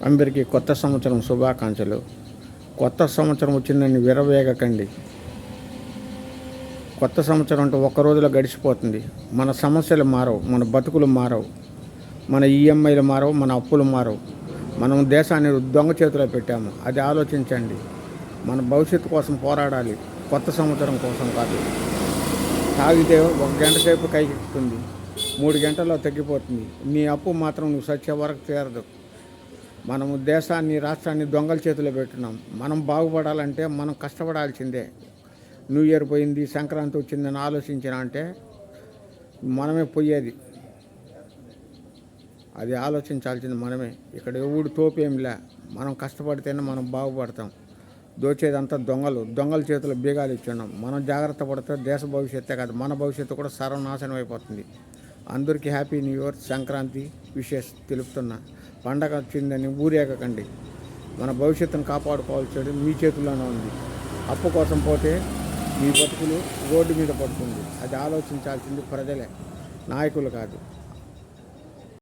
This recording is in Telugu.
అందరికీ కొత్త సంవత్సరం శుభాకాంక్షలు. కొత్త సంవత్సరం వచ్చిందని విరవేగకండి. కొత్త సంవత్సరం అంటే ఒక్క రోజులో గడిచిపోతుంది. మన సమస్యలు మారవు, మన బతుకులు మారవు, మన ఈఎంఐలు మారవు, మన అప్పులు మారవు. మనం దేశాన్ని దొంగ చేతిలో పెట్టాము. అది ఆలోచించండి. మన భవిష్యత్తు కోసం పోరాడాలి, కొత్త సంవత్సరం కోసం కాదు. తాగితే ఒక గంట సేపు కైకెక్కుతుంది, 3 గంటల్లో తగ్గిపోతుంది. నీ అప్పు మాత్రం నువ్వు సచ్చే వరకు తీరదు. మనము దేశాన్ని, రాష్ట్రాన్ని దొంగల చేతిలో పెట్టున్నాం. మనం బాగుపడాలంటే మనం కష్టపడాల్సిందే. న్యూ ఇయర్ పోయింది, సంక్రాంతి వచ్చిందని ఆలోచించిన అంటే మనమే పోయేది. అది ఆలోచించాల్సింది మనమే. ఇక్కడ ఎవడు తోపేంలే. మనం కష్టపడితేనే మనం బాగుపడతాం. దోచేదంతా దొంగల చేతిలో బీగాలు ఇచ్చున్నాం. మనం జాగ్రత్త పడితే దేశ భవిష్యత్తే కాదు, మన భవిష్యత్తు కూడా సర్వనాశనం అయిపోతుంది. అందరికీ happy new year, Sankranti wishes తెలుపుతున్నా. పండగ వచ్చిందని ఊరేగకండి. మన భవిష్యత్తును కాపాడుకోవాల్సి మీ చేతుల్లోనే ఉంది. అప్పు కోసం పోతే మీ బతుకులు రోడ్డు మీద పడుతుంది. అది ఆలోచించాల్సింది ప్రజలే, నాయకులు కాదు.